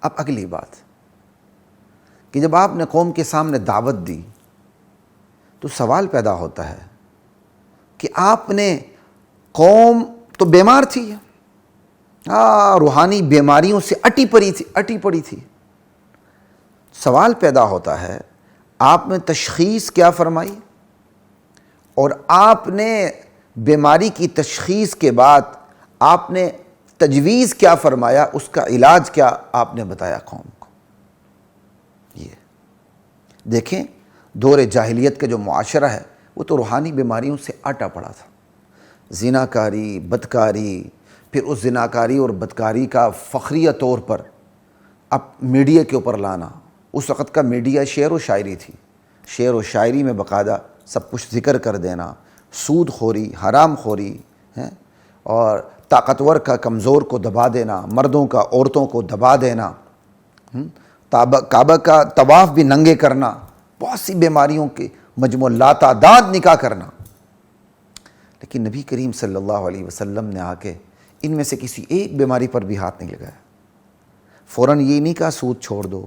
اب اگلی بات کہ جب آپ نے قوم کے سامنے دعوت دی تو سوال پیدا ہوتا ہے کہ آپ نے قوم تو بیمار تھی، روحانی بیماریوں سے اٹی پڑی تھی. سوال پیدا ہوتا ہے آپ نے تشخیص کیا فرمائی، اور آپ نے بیماری کی تشخیص کے بعد آپ نے تجویز کیا فرمایا، اس کا علاج کیا آپ نے بتایا قوم کو. یہ دیکھیں دور جاہلیت کا جو معاشرہ ہے وہ تو روحانی بیماریوں سے آٹا پڑا تھا. زناکاری، بدکاری، پھر اس زناکاری اور بدکاری کا فخریہ طور پر اب میڈیا کے اوپر لانا. اس وقت کا میڈیا شعر و شاعری تھی، شعر و شاعری میں باقاعدہ سب کچھ ذکر کر دینا، سود خوری، حرام خوری، اور طاقتور کا کمزور کو دبا دینا، مردوں کا عورتوں کو دبا دینا، کعبہ کا طواف بھی ننگے کرنا، بہت سی بیماریوں کے مجموع لاتعداد نکاح کرنا. لیکن نبی کریم صلی اللہ علیہ وسلم نے آ کے ان میں سے کسی ایک بیماری پر بھی ہاتھ نہیں لگایا. فوراً یہ نہیں کہا سود چھوڑ دو،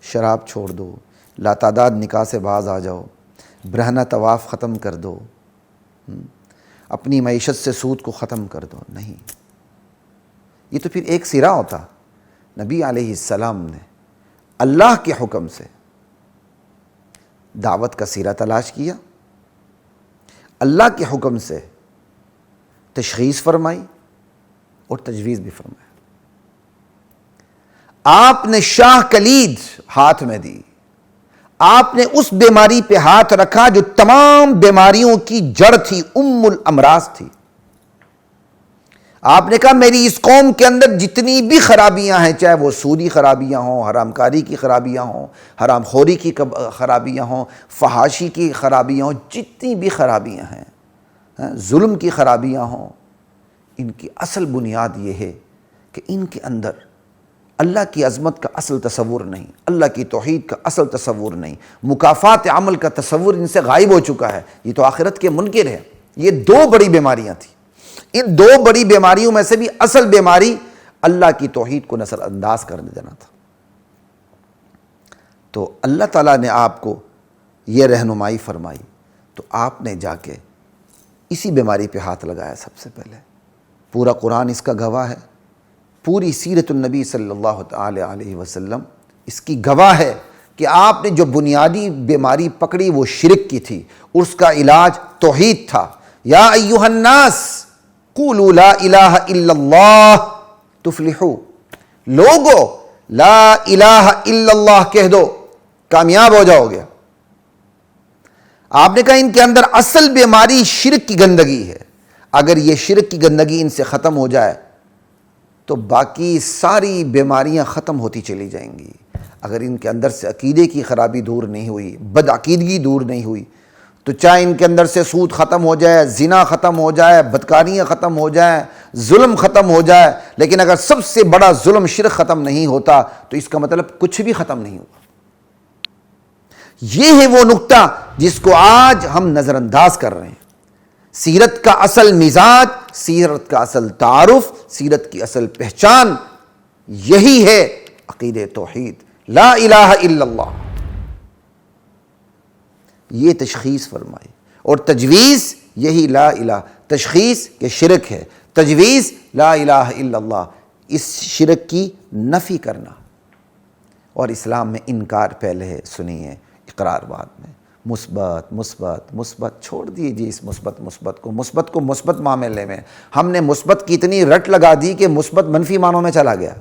شراب چھوڑ دو، لاتعداد نکاح سے باز آ جاؤ، برہنہ طواف ختم کر دو، اپنی معیشت سے سود کو ختم کر دو. نہیں، یہ تو پھر ایک سرا ہوتا. نبی علیہ السلام نے اللہ کے حکم سے دعوت کا سیرہ تلاش کیا، اللہ کے حکم سے تشخیص فرمائی اور تجویز بھی فرمایا. آپ نے شاہ کلید ہاتھ میں دی، آپ نے اس بیماری پہ ہاتھ رکھا جو تمام بیماریوں کی جڑ تھی، الامراض تھی. آپ نے کہا میری اس قوم کے اندر جتنی بھی خرابیاں ہیں، چاہے وہ سودی خرابیاں ہوں، حرام کاری کی خرابیاں ہوں، حرام خوری کی خرابیاں ہوں، فحاشی کی خرابیاں ہوں، جتنی بھی خرابیاں ہیں، ظلم کی خرابیاں ہوں، ان کی اصل بنیاد یہ ہے کہ ان کے اندر اللہ کی عظمت کا اصل تصور نہیں، اللہ کی توحید کا اصل تصور نہیں، مکافات عمل کا تصور ان سے غائب ہو چکا ہے. یہ تو آخرت کے منکر ہے. یہ دو بڑی بیماریاں تھیں. ان دو بڑی بیماریوں میں سے بھی اصل بیماری اللہ کی توحید کو نظر انداز کر دینا تھا. تو اللہ تعالیٰ نے آپ کو یہ رہنمائی فرمائی تو آپ نے جا کے اسی بیماری پہ ہاتھ لگایا سب سے پہلے. پورا قرآن اس کا گواہ ہے، پوری سیرت النبی صلی اللہ تعالی علیہ وسلم اس کی گواہ ہے کہ آپ نے جو بنیادی بیماری پکڑی وہ شرک کی تھی، اس کا علاج توحید تھا. یا ایھا الناس قولوا لا الہ الا اللہ تفلحوا. لوگو لا الہ الا اللہ کہہ دو، کامیاب ہو جاؤ گے. آپ نے کہا ان کے اندر اصل بیماری شرک کی گندگی ہے. اگر یہ شرک کی گندگی ان سے ختم ہو جائے تو باقی ساری بیماریاں ختم ہوتی چلی جائیں گی. اگر ان کے اندر سے عقیدے کی خرابی دور نہیں ہوئی، بدعقیدگی دور نہیں ہوئی، تو چاہے ان کے اندر سے سود ختم ہو جائے، زنا ختم ہو جائے، بدکاریاں ختم ہو جائیں، ظلم ختم ہو جائے، لیکن اگر سب سے بڑا ظلم شرک ختم نہیں ہوتا تو اس کا مطلب کچھ بھی ختم نہیں ہوا. یہ ہے وہ نقطہ جس کو آج ہم نظر انداز کر رہے ہیں. سیرت کا اصل مزاج، سیرت کا اصل تعارف، سیرت کی اصل پہچان یہی ہے عقید توحید، لا الہ الا اللہ. یہ تشخیص فرمائی اور تجویز یہی لا الہ. تشخیص کہ شرک ہے، تجویز لا الہ الا اللہ، اس شرک کی نفی کرنا. اور اسلام میں انکار پہلے ہے، سنیے، اقرار بعد میں. مثبت مثبت مثبت چھوڑ دیجیے اس مثبت کو مثبت معاملے میں ہم نے مثبت کی اتنی رٹ لگا دی کہ مثبت منفی معنوں میں چلا گیا.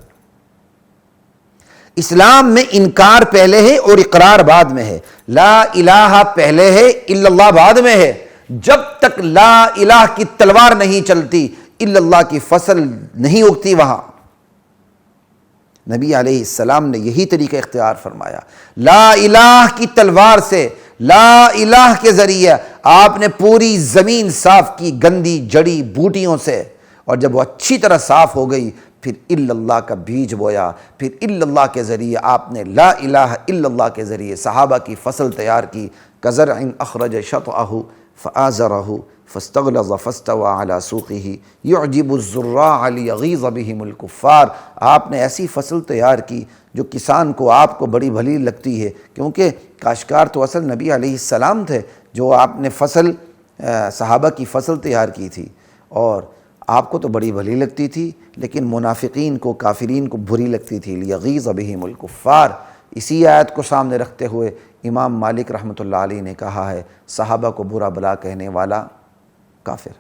اسلام میں انکار پہلے ہے اور اقرار بعد میں ہے. لا الہ پہلے ہے، الا اللہ بعد میں ہے. جب تک لا الہ کی تلوار نہیں چلتی، الا اللہ کی فصل نہیں اگتی. وہاں نبی علیہ السلام نے یہی طریقہ اختیار فرمایا. لا الہ کی تلوار سے، لا الہ کے ذریعے آپ نے پوری زمین صاف کی گندی جڑی بوٹیوں سے، اور جب وہ اچھی طرح صاف ہو گئی پھر الا اللہ کا بیج بویا. پھر الا اللہ کے ذریعے آپ نے لا الہ الا اللہ کے ذریعے صحابہ کی فصل تیار کی. کزرع اخرج شطأہ فآزرہ فاستغلظ فاستوى على سوقه يعجب الزراع ليغيظ بهم الكفار. آپ نے ایسی فصل تیار کی جو کسان کو آپ کو بڑی بھلی لگتی ہے، کیونکہ کاشتکار تو اصل نبی علیہ السلام تھے، جو آپ نے فصل صحابہ کی فصل تیار کی تھی، اور آپ کو تو بڑی بھلی لگتی تھی، لیکن منافقین کو، کافرین کو بری لگتی تھی۔ لیغیظ بہم الکفار، اسی آیت کو سامنے رکھتے ہوئے امام مالک رحمۃ اللہ علیہ نے کہا ہے صحابہ کو برا بلا کہنے والا کافر۔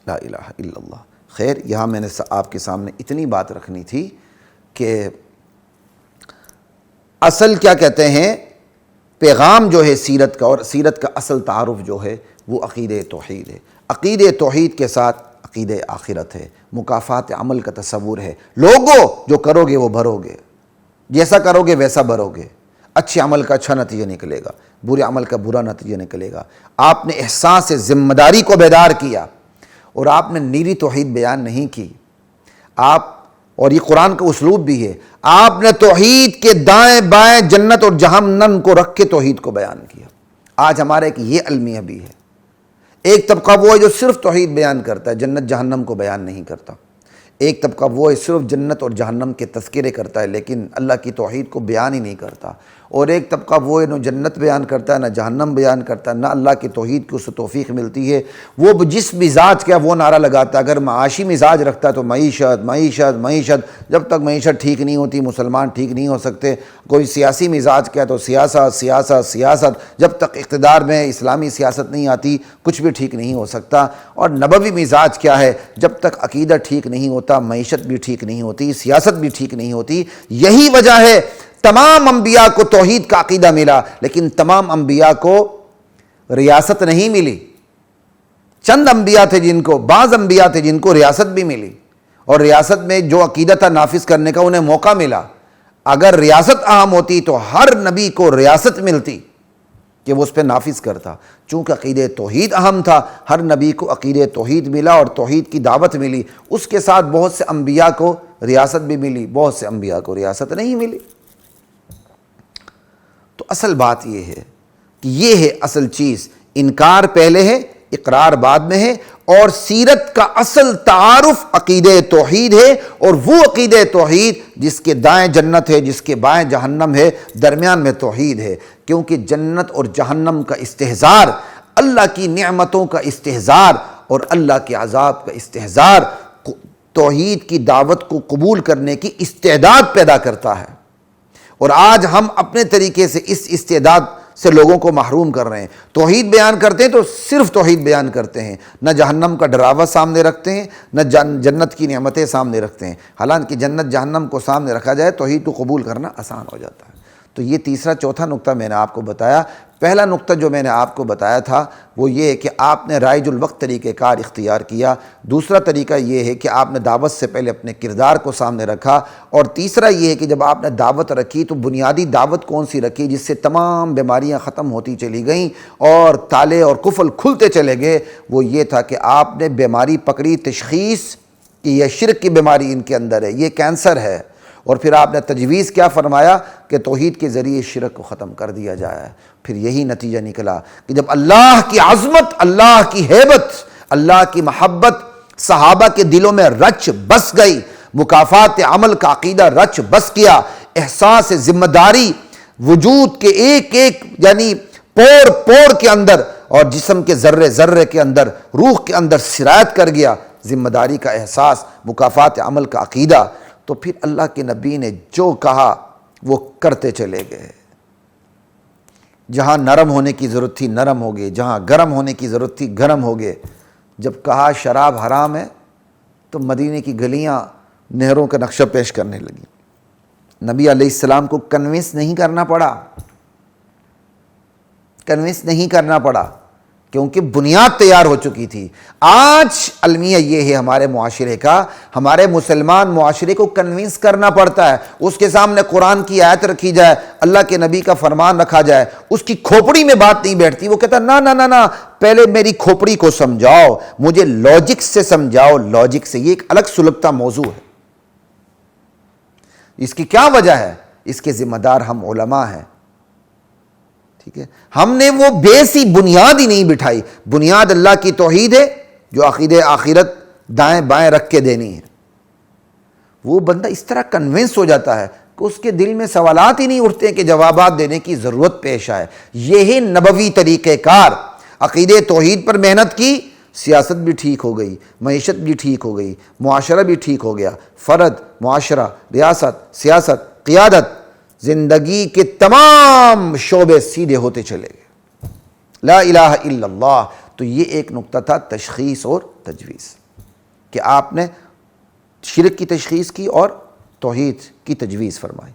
لا الہ الا اللہ۔ خیر، یہاں میں نے آپ کے سامنے اتنی بات رکھنی تھی کہ اصل کیا کہتے ہیں پیغام جو ہے سیرت کا، اور سیرت کا اصل تعارف جو ہے وہ عقیدہ توحید ہے۔ عقیدہ توحید کے ساتھ عقیدہ آخرت ہے، مکافات عمل کا تصور ہے۔ لوگو جو کرو گے وہ بھرو گے، جیسا کرو گے ویسا بھرو گے، اچھے عمل کا اچھا نتیجہ نکلے گا، برے عمل کا برا نتیجہ نکلے گا۔ آپ نے احساس ذمہ داری کو بیدار کیا، اور آپ نے نیری توحید بیان نہیں کی آپ، اور یہ قرآن کا اسلوب بھی ہے، آپ نے توحید کے دائیں بائیں جنت اور جہنم کو رکھ کے توحید کو بیان کیا۔ آج ہمارا ایک یہ المیہ بھی ہے، ایک طبقہ وہ ہے جو صرف توحید بیان کرتا ہے، جنت جہنم کو بیان نہیں کرتا۔ ایک طبقہ وہ ہے صرف جنت اور جہنم کے تذکرے کرتا ہے، لیکن اللہ کی توحید کو بیان ہی نہیں کرتا۔ اور ایک طبقہ وہ ہے نہ جنت بیان کرتا ہے نہ جہنم بیان کرتا ہے، نہ اللہ کی توحید کی اس سے توفیق ملتی ہے۔ وہ جس مزاج کا وہ نعرہ لگاتا ہے، اگر معاشی مزاج رکھتا ہے تو معیشت معیشت معیشت، جب تک معیشت ٹھیک نہیں ہوتی مسلمان ٹھیک نہیں ہو سکتے۔ کوئی سیاسی مزاج کیا تو سیاست سیاست سیاست، جب تک اقتدار میں اسلامی سیاست نہیں آتی کچھ بھی ٹھیک نہیں ہو سکتا۔ اور نبوی مزاج کیا ہے، جب تک عقیدہ ٹھیک نہیں ہوتا معیشت بھی ٹھیک نہیں ہوتی، سیاست بھی ٹھیک نہیں ہوتی۔ یہی وجہ ہے تمام انبیاء کو توحید کا عقیدہ ملا، لیکن تمام انبیاء کو ریاست نہیں ملی۔ چند انبیاء تھے جن کو، بعض انبیاء تھے جن کو ریاست بھی ملی، اور ریاست میں جو عقیدہ تھا نافذ کرنے کا انہیں موقع ملا۔ اگر ریاست اہم ہوتی تو ہر نبی کو ریاست ملتی کہ وہ اس پہ نافذ کرتا۔ چونکہ عقیدہ توحید اہم تھا، ہر نبی کو عقیدہ توحید ملا اور توحید کی دعوت ملی۔ اس کے ساتھ بہت سے انبیاء کو ریاست بھی ملی، بہت سے انبیاء کو ریاست نہیں ملی۔ تو اصل بات یہ ہے کہ یہ ہے اصل چیز، انکار پہلے ہے اقرار بعد میں ہے، اور سیرت کا اصل تعارف عقیدہ توحید ہے، اور وہ عقیدہ توحید جس کے دائیں جنت ہے جس کے بائیں جہنم ہے، درمیان میں توحید ہے۔ کیونکہ جنت اور جہنم کا استحضار، اللہ کی نعمتوں کا استحضار اور اللہ کے عذاب کا استحضار توحید کی دعوت کو قبول کرنے کی استعداد پیدا کرتا ہے۔ اور آج ہم اپنے طریقے سے اس استعداد سے لوگوں کو محروم کر رہے ہیں۔ توحید بیان کرتے ہیں تو صرف توحید بیان کرتے ہیں، نہ جہنم کا ڈراوا سامنے رکھتے ہیں، نہ جنت کی نعمتیں سامنے رکھتے ہیں۔ حالانکہ جنت جہنم کو سامنے رکھا جائے توحید کو قبول کرنا آسان ہو جاتا ہے۔ تو یہ تیسرا چوتھا نقطہ میں نے آپ کو بتایا۔ پہلا نقطہ جو میں نے آپ کو بتایا تھا وہ یہ ہے کہ آپ نے رائج الوقت طریقہ کار اختیار کیا۔ دوسرا طریقہ یہ ہے کہ آپ نے دعوت سے پہلے اپنے کردار کو سامنے رکھا، اور تیسرا یہ ہے کہ جب آپ نے دعوت رکھی تو بنیادی دعوت کون سی رکھی جس سے تمام بیماریاں ختم ہوتی چلی گئیں اور تالے اور قفل کھلتے چلے گئے؟ وہ یہ تھا کہ آپ نے بیماری پکڑی، تشخیص کہ یہ شرک کی بیماری ان کے اندر ہے، یہ کینسر ہے، اور پھر آپ نے تجویز کیا فرمایا کہ توحید کے ذریعے شرک کو ختم کر دیا جائے۔ پھر یہی نتیجہ نکلا کہ جب اللہ کی عظمت، اللہ کی ہیبت، اللہ کی محبت صحابہ کے دلوں میں رچ بس گئی، مکافات عمل کا عقیدہ رچ بس کیا، احساس ذمہ داری وجود کے ایک ایک یعنی پور پور کے اندر اور جسم کے ذرے ذرے کے اندر، روح کے اندر سرایت کر گیا، ذمہ داری کا احساس، مکافات عمل کا عقیدہ، تو پھر اللہ کے نبی نے جو کہا وہ کرتے چلے گئے۔ جہاں نرم ہونے کی ضرورت تھی نرم ہو گئے، جہاں گرم ہونے کی ضرورت تھی گرم ہو گئے۔ جب کہا شراب حرام ہے تو مدینے کی گلیاں نہروں کا نقشہ پیش کرنے لگی۔ نبی علیہ السلام کو کنونس نہیں کرنا پڑا، کنونس نہیں کرنا پڑا، کیونکہ بنیاد تیار ہو چکی تھی۔ آج المیہ یہ ہے ہمارے معاشرے کا، ہمارے مسلمان معاشرے کو کنونس کرنا پڑتا ہے۔ اس کے سامنے قرآن کی آیت رکھی جائے، اللہ کے نبی کا فرمان رکھا جائے، اس کی کھوپڑی میں بات نہیں بیٹھتی۔ وہ کہتا نا نا نا نا، پہلے میری کھوپڑی کو سمجھاؤ، مجھے لاجک سے سمجھاؤ، لاجک سے۔ یہ ایک الگ سلگتا موضوع ہے۔ اس کی کیا وجہ ہے؟ اس کے ذمہ دار ہم علماء ہیں، ٹھیک ہے۔ ہم نے وہ بیسی بنیاد ہی نہیں بٹھائی۔ بنیاد اللہ کی توحید ہے جو عقیدہ آخرت دائیں بائیں رکھ کے دینی ہے۔ وہ بندہ اس طرح کنونس ہو جاتا ہے کہ اس کے دل میں سوالات ہی نہیں اٹھتے کہ جوابات دینے کی ضرورت پیش آئے۔ یہی نبوی طریقہ کار، عقیدہ توحید پر محنت کی، سیاست بھی ٹھیک ہو گئی، معیشت بھی ٹھیک ہو گئی، معاشرہ بھی ٹھیک ہو گیا، فرد، معاشرہ، ریاست، سیاست، قیادت، زندگی کے تمام شعبے سیدھے ہوتے چلے گئے۔ لا الہ الا اللہ۔ تو یہ ایک نقطہ تھا تشخیص اور تجویز، کہ آپ نے شرک کی تشخیص کی اور توحید کی تجویز فرمائی۔